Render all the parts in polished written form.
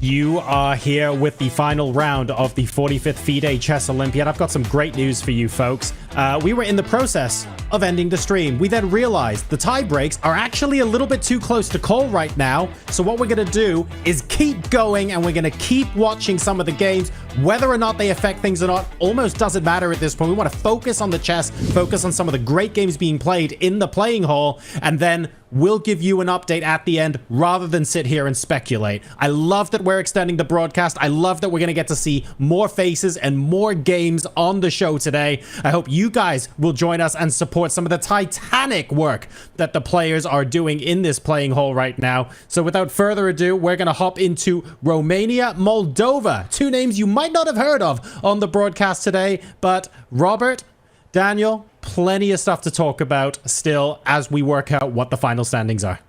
You are here with the final round of the 45th FIDE Chess Olympiad. I've got some great news for you folks. We were in the process of ending the stream. We then realized the tie breaks are actually a little bit too close to call right now. So what we're going to do is keep going, and we're going to keep watching some of the games. Whether or not they affect things or not almost doesn't matter at this point. We want to focus on the chess, focus on some of the great games being played in the playing hall, and then we'll give you an update at the end rather than sit here and speculate. I love that we're extending the broadcast. I love that we're going to get to see more faces and more games on the show today. I hope you guys will join us and support some of the titanic work that the players are doing in this playing hall right now. So without further ado, we're going to hop into Romania, Moldova. Two names you might not have heard of on the broadcast today, but Robert, Daniel, plenty of stuff to talk about still as we work out what the final standings are.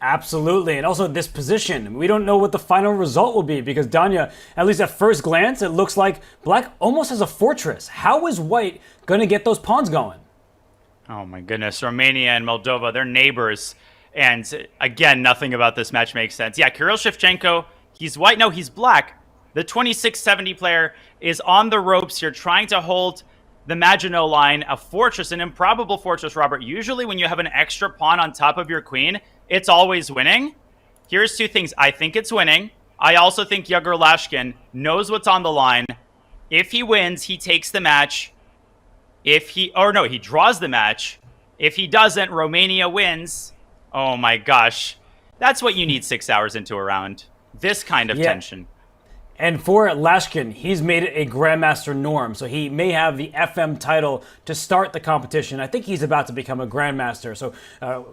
Absolutely, and also this position. We don't know what the final result will be because Danya, at least at first glance, it looks like Black almost has a fortress. How is White going to get those pawns going? Oh my goodness, Romania and Moldova, they're neighbors. And again, nothing about this match makes sense. Yeah, Kirill Shevchenko, he's White, no, he's Black. The 2670 player is on the ropes here trying to hold the Maginot Line, a fortress, an improbable fortress, Robert. Usually when you have an extra pawn on top of your queen, it's always winning. Here's two things. I think it's winning. I also think Егor Lashkin knows what's on the line. If he wins, he takes the match. He draws the match. If he doesn't, Romania wins. Oh my gosh. That's what you need 6 hours into a round. This kind of tension. And for Lashkin, he's made it a Grandmaster norm, so he may have the FM title to start the competition. I think he's about to become a Grandmaster, so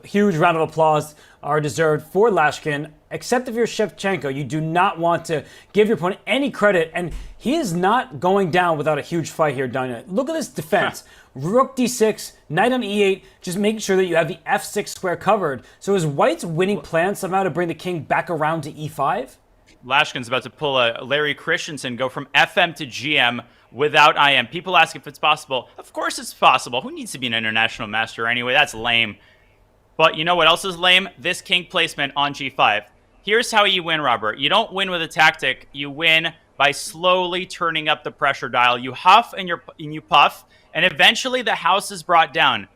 huge round of applause are deserved for Lashkin. Except if you're Shevchenko, you do not want to give your opponent any credit, and he is not going down without a huge fight here, Danya. Look at this defense. Rook d6, knight on e8, just making sure that you have the f6 square covered. So is White's winning plan somehow to bring the king back around to e5? Lashkin's about to pull a Larry Christensen, go from FM to GM without IM. People ask if it's possible. Of course it's possible. Who needs to be an international master anyway? That's lame. But you know what else is lame? This king placement on G5. Here's how you win, Robert. You don't win with a tactic. You win by slowly turning up the pressure dial. You huff and you puff, and eventually the house is brought down.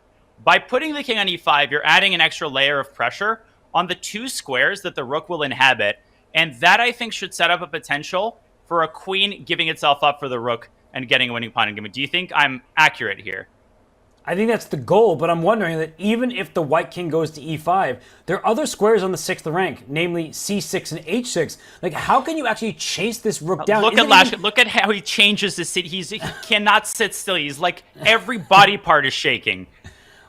By putting the king on E5, you're adding an extra layer of pressure on the two squares that the rook will inhabit. And that, I think, should set up a potential for a queen giving itself up for the rook and getting a winning pawn in game. Do you think I'm accurate here? I think that's the goal, but I'm wondering that even if the white king goes to e5, there are other squares on the 6th rank, namely c6 and h6. Like, how can you actually chase this rook down? Look at Lashkin. Look at how he changes the seat. He cannot sit still. He's like, every body part is shaking.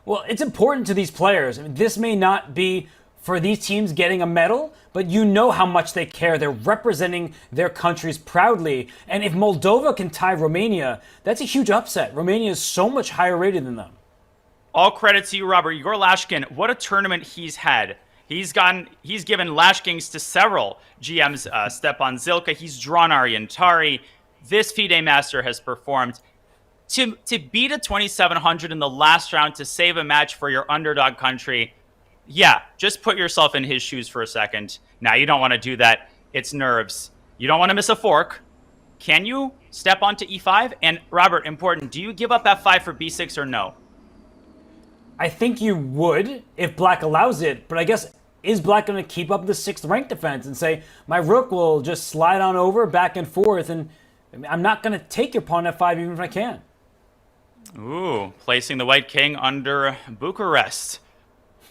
Well, it's important to these players. I mean, this may not be for these teams getting a medal, but you know how much they care. They're representing their countries proudly. And if Moldova can tie Romania, that's a huge upset. Romania is so much higher rated than them. All credit to you, Robert. Егор Лашкин, what a tournament he's had. He's given Lashkins to several GMs, Stepan Zilka. He's drawn Ariantari. This FIDE Master has performed. To beat a 2700 in the last round to save a match for your underdog country, yeah, just put yourself in his shoes for a second. Now, you don't want to do that. It's nerves. You don't want to miss a fork. Can you step onto e5? And Robert, important, do you give up f5 for b6 or no? I think you would if Black allows it, but I guess, is Black going to keep up the 6th rank defense and say, my rook will just slide on over back and forth, and I'm not going to take your pawn f5 even if I can? Ooh, placing the white king under Bucharest.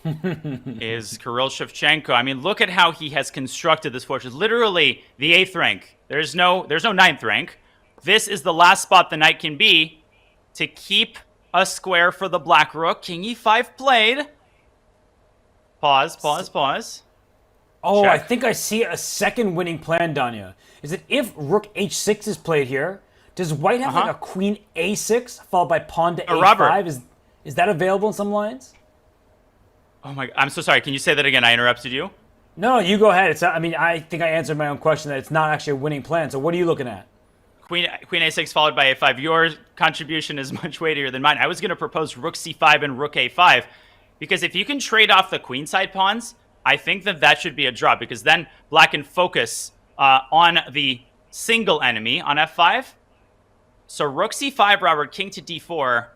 Is Kirill Shevchenko. I mean, look at how he has constructed this fortress. Literally the 8th rank. There's no 9th rank. This is the last spot the knight can be to keep a square for the black rook. King e5 played. Pause. Oh, check. I think I see a second winning plan, Danya. Is that if rook h6 is played here, does white have like a queen a6 followed by pawn to a5? Robert. Is that available in some lines? Oh my, I'm so sorry. Can you say that again? I interrupted you. No, you go ahead. It's not, I mean, I think I answered my own question that it's not actually a winning plan. So what are you looking at? Queen a6 followed by a5. Your contribution is much weightier than mine. I was going to propose rook c5 and rook a5 because if you can trade off the queenside pawns, I think that should be a draw because then black can focus on the single enemy on f5. So rook c5, Robert, king to d4.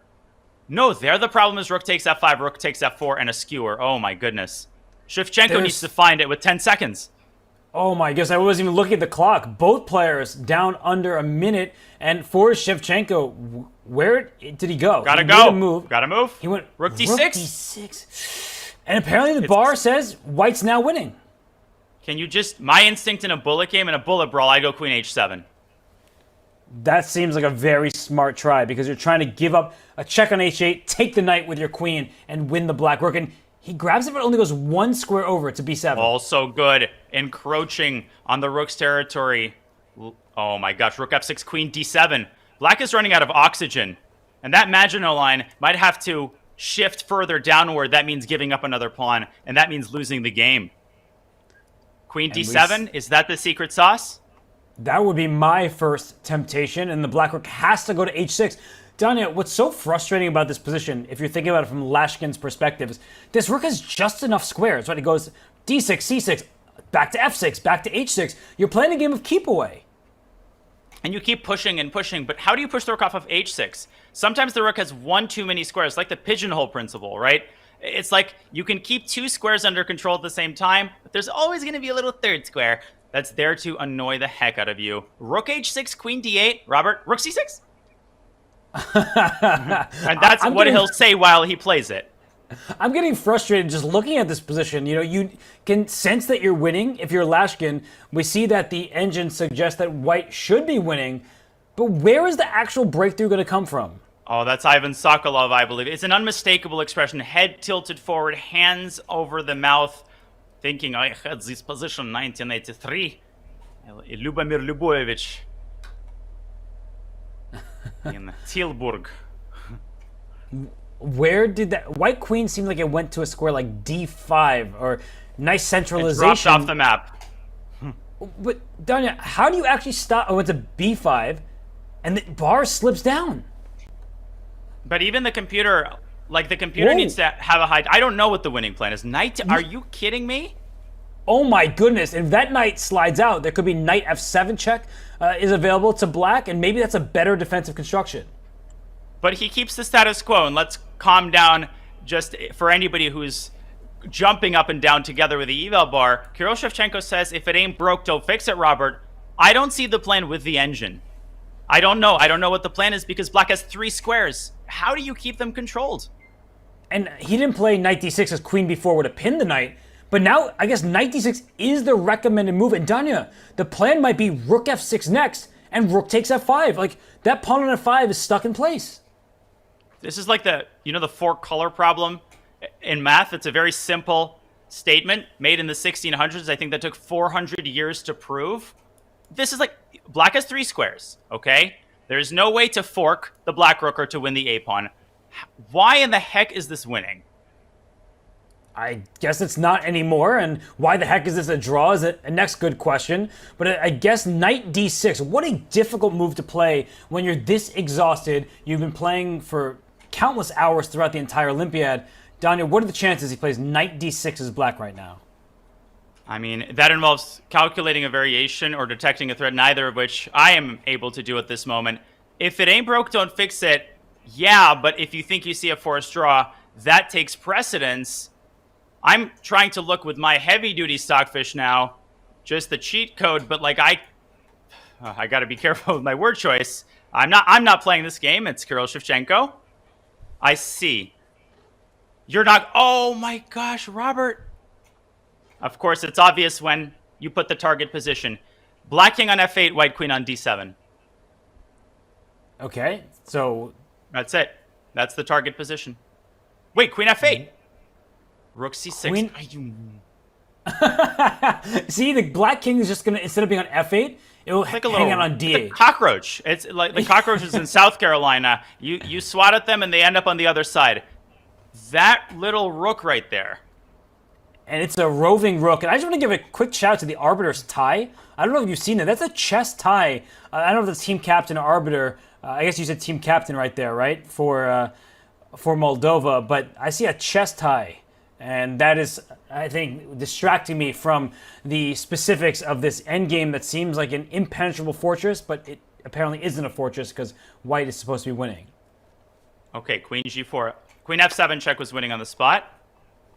No, there the problem is rook takes f5, rook takes f4, and a skewer. Oh my goodness. Shevchenko needs to find it with 10 seconds. Oh my goodness, I wasn't even looking at the clock. Both players down under a minute. And for Shevchenko, where did he go? Gotta He go. made a move. Gotta move. He went rook d6. Rook d6. And apparently the bar says white's now winning. Can you just... My instinct in a bullet game, in a bullet brawl, I go queen h7. That seems like a very smart try because you're trying to give up a check on h8, take the knight with your queen, and win the black rook. And he grabs it, but it only goes one square over to b7. Also good. Encroaching on the rook's territory. Oh my gosh, rook f6, queen d7. Black is running out of oxygen. And that Maginot line might have to shift further downward. That means giving up another pawn, and that means losing the game. Queen d7, is that the secret sauce? That would be my first temptation, and the black rook has to go to h6. Danya, what's so frustrating about this position, if you're thinking about it from Lashkin's perspective, is this rook has just enough squares, right? It goes d6, c6, back to f6, back to h6. You're playing a game of keep away. And you keep pushing and pushing, but how do you push the rook off of h6? Sometimes the rook has one too many squares, like the pigeonhole principle, right? It's like you can keep two squares under control at the same time, but there's always going to be a little third square that's there to annoy the heck out of you. Rook h6, queen d8, Robert, rook c6. And that's what he'll say while he plays it. I'm getting frustrated just looking at this position. You know, you can sense that you're winning. If you're Lashkin, we see that the engine suggests that white should be winning, but where is the actual breakthrough going to come from? Oh, that's Ivan Sokolov, I believe. It's an unmistakable expression. Head tilted forward, hands over the mouth, thinking, I had this position 1983. Lubomir Lubovich in Tilburg. Where did that white queen seem like it went to a square like d5 or nice centralization? It dropped off the map. But Danya, how do you actually stop? Oh, it's a b5, and the bar slips down. But even the computer, like the computer needs to have a high... I don't know what the winning plan is. Knight... Are you kidding me? Oh my goodness. If that knight slides out, there could be knight f7 check is available to black, and maybe that's a better defensive construction. But he keeps the status quo, and let's calm down just for anybody who's jumping up and down together with the eval bar. Kirill Shevchenko says, if it ain't broke, don't fix it, Robert. I don't see the plan with the engine. I don't know. I don't know what the plan is because black has 3 squares. How do you keep them controlled? And he didn't play knight d6 as queen b4 would have pinned the knight. But now, I guess knight d6 is the recommended move. And Danya, the plan might be rook f6 next, and rook takes f5. Like, that pawn on f5 is stuck in place. This is like the 4-color problem in math. It's a very simple statement made in the 1600s. I think that took 400 years to prove. This is like, black has 3 squares, okay? There's no way to fork the black rook or to win the a-pawn. Why in the heck is this winning? I guess it's not anymore, and why the heck is this a draw is a next good question. But I guess knight d6, what a difficult move to play when you're this exhausted. You've been playing for countless hours throughout the entire Olympiad. Daniel, what are the chances he plays knight d6 as black right now? I mean, that involves calculating a variation or detecting a threat, neither of which I am able to do at this moment. If it ain't broke, don't fix it. Yeah, but if you think you see a forced draw, that takes precedence. I'm trying to look with my heavy-duty stockfish now, just the cheat code, but like I got to be careful with my word choice. I'm not playing this game. It's Kirill Shevchenko. I see. You're not... Oh my gosh, Robert. Of course, it's obvious when you put the target position. Black king on f8, white queen on d7. Okay, so... That's it. That's the target position. Wait, queen f8. Rook c6. Queen... See, the black king is just going to, instead of being on f8, it will like hang out on d8. Cockroach. It's like the cockroaches in South Carolina. You swat at them and they end up on the other side. That little rook right there. And it's a roving rook. And I just want to give a quick shout out to the arbiter's tie. I don't know if you've seen it. That's a chess tie. I don't know if it's team captain or arbiter. I guess you said team captain right there, right? For Moldova. But I see a chess tie. And that is, I think, distracting me from the specifics of this endgame that seems like an impenetrable fortress, but it apparently isn't a fortress because white is supposed to be winning. Okay, queen g4. Queen f7 check was winning on the spot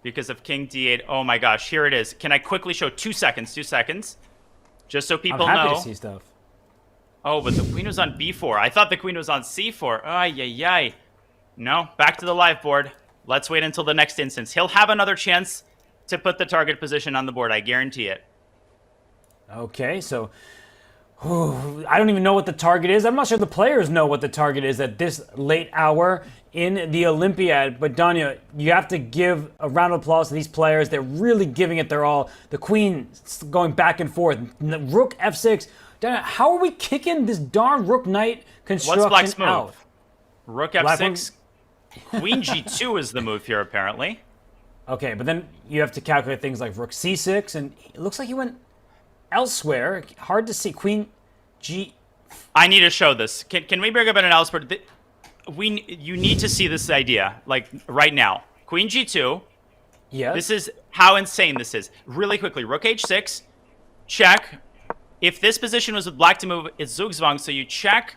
because of king d8. Oh my gosh, here it is. Can I quickly show 2 seconds? 2 seconds. Just so people I'm happy know. to see stuff. Oh, but the queen was on b4. I thought the queen was on c4. Ay, ay, ay. No, back to the live board. Let's wait until the next instance. He'll have another chance to put the target position on the board. I guarantee it. Okay, so I don't even know what the target is. I'm not sure the players know what the target is at this late hour in the Olympiad. But Danya, you have to give a round of applause to these players. They're really giving it their all. The queen going back and forth. Rook f6. Danya, how are we kicking this darn rook knight construction What's black's move? out? Rook f6. Queen g2 is the move here, apparently. Okay, but then you have to calculate things like rook c6, and it looks like he went elsewhere. Hard to see. Queen g. I need to show this. Can we bring up an analysis board? You need to see this idea, like right now. Queen g2. Yes. This is how insane this is. Really quickly, rook h6, check. If this position was with black to move, it's Zugzwang, so you check,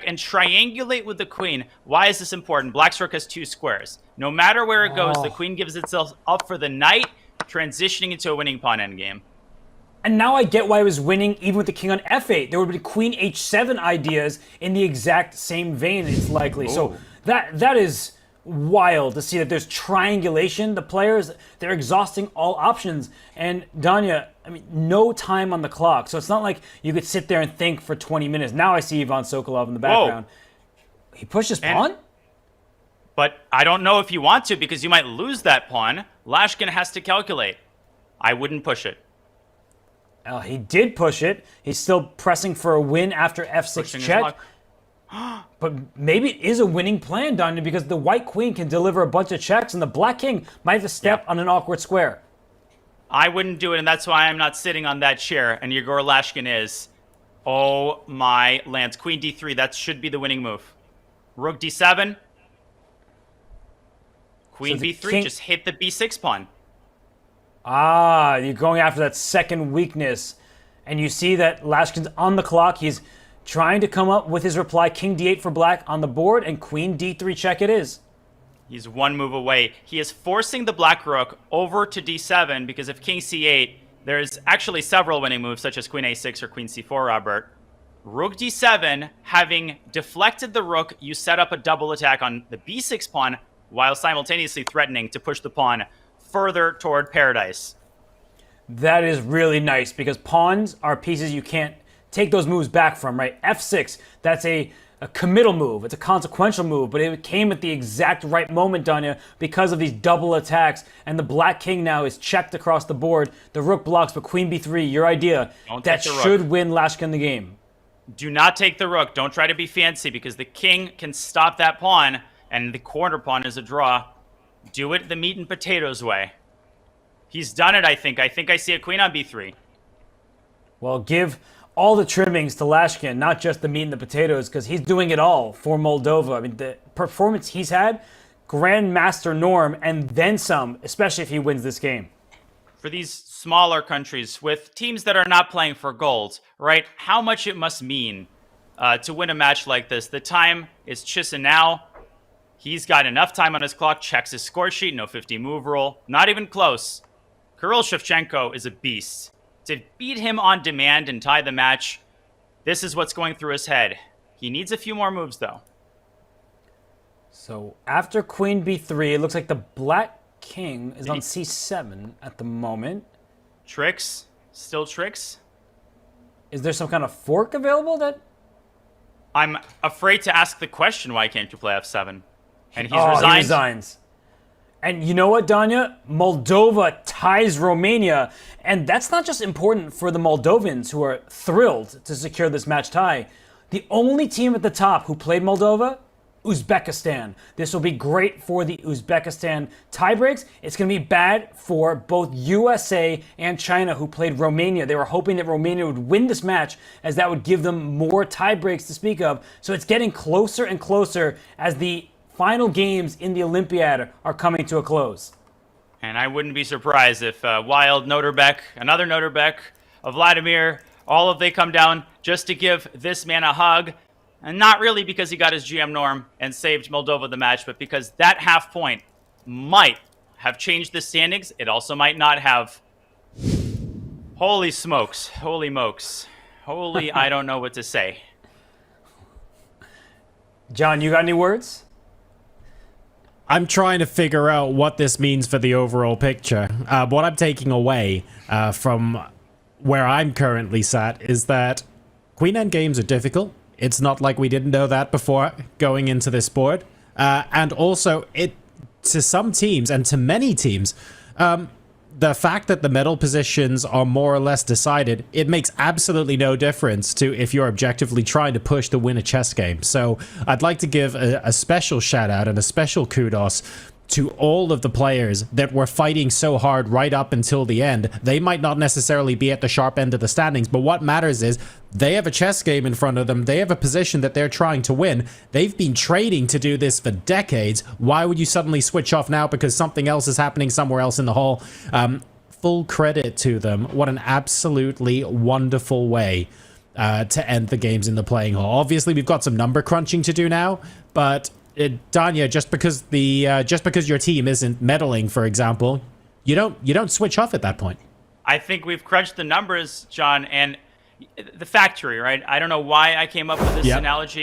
and triangulate with the queen. Why is this important? Black's rook has 2 squares. No matter where it goes, the queen gives itself up for the knight, transitioning into a winning pawn endgame. And now I get why I was winning even with the king on f8. There would be queen h7 ideas in the exact same vein, it's likely. Ooh. So that is wild to see that there's triangulation. The players, they're exhausting all options. And Danya, I mean, no time on the clock. So it's not like you could sit there and think for 20 minutes. Now I see Ivan Sokolov in the background. Whoa. He pushed his pawn? But I don't know if you want to because you might lose that pawn. Lashkin has to calculate. I wouldn't push it. He did push it. He's still pressing for a win after f6 Pushing check. But maybe it is a winning plan, Danya, because the white queen can deliver a bunch of checks and the black king might have to step on an awkward square. I wouldn't do it, and that's why I'm not sitting on that chair, and Егор Lashkin is. Oh my lands. Queen d3, that should be the winning move. Rook d7. Queen So b3, just hit the b6 pawn. Ah, you're going after that second weakness. And you see that Lashkin's on the clock. He's trying to come up with his reply. King d8 for black on the board, and queen d3 check it is. He's one move away. He is forcing the black rook over to d7 because if king c8, there's actually several winning moves such as queen a6 or queen c4, Robert. Rook d7, having deflected the rook, you set up a double attack on the b6 pawn while simultaneously threatening to push the pawn further toward paradise. That is really nice because pawns are pieces you can't take those moves back from, right? f6, that's a committal move. It's a consequential move, but it came at the exact right moment, Danya, because of these double attacks. And the black king now is checked across the board. The rook blocks, but queen b3, your idea, that should win Lashkin the game. Do not take the rook. Don't try to be fancy because the king can stop that pawn, and the corner pawn is a draw. Do it the meat and potatoes way. He's done it, I think. I think I see a queen on b3. Well, give all the trimmings to Lashkin, not just the meat and the potatoes, because he's doing it all for Moldova. I mean, the performance he's had, grandmaster norm, and then some, especially if he wins this game. For these smaller countries with teams that are not playing for gold, right? How much it must mean to win a match like this. The time is Chisinau. He's got enough time on his clock, checks his score sheet, no 50 move rule. Not even close. Kirill Shevchenko is a beast. To beat him on demand and tie the match, this is what's going through his head. He needs a few more moves, though. So after queen b3, it looks like the black king is on c7 at the moment. Tricks? Still tricks? Is there some kind of fork available that... I'm afraid to ask the question, why can't you play f7? And he's He resigned. resigns. And you know what, Danya? Moldova ties Romania. And that's not just important for the Moldovans who are thrilled to secure this match tie. The only team at the top who played Moldova, Uzbekistan. This will be great for the Uzbekistan tiebreaks. It's going to be bad for both USA and China who played Romania. They were hoping that Romania would win this match as that would give them more tiebreaks to speak of. So it's getting closer and closer as the final games in the Olympiad are coming to a close. And I wouldn't be surprised if Wild, Noterbeck, another Noterbeck, Vladimir, all of they come down just to give this man a hug. And not really because he got his GM norm and saved Moldova the match, but because that half point might have changed the standings. It also might not have. Holy smokes. Holy mokes. Holy, I don't know what to say. John, you got any words? I'm trying to figure out what this means for the overall picture. What I'm taking away from where I'm currently sat is that Queen End games are difficult. It's not like we didn't know that before going into this board. And also, to some teams and to many teams, the fact that the medal positions are more or less decided, it makes absolutely no difference to if you're objectively trying to push to win a chess game. So I'd like to give a special shout out and a special kudos to all of the players that were fighting so hard right up until the end. They might not necessarily be at the sharp end of the standings, but what matters is they have a chess game in front of them. They have a position that they're trying to win. They've been training to do this for decades. Why would you suddenly switch off now because something else is happening somewhere else in the hall? Full credit to them. What an absolutely wonderful way to end the games in the playing hall. Obviously, we've got some number crunching to do now, but Danya, just because your team isn't medaling, for example, you don't switch off at that point. I think we've crunched the numbers, John, and the factory, right? I don't know why I came up with this analogy.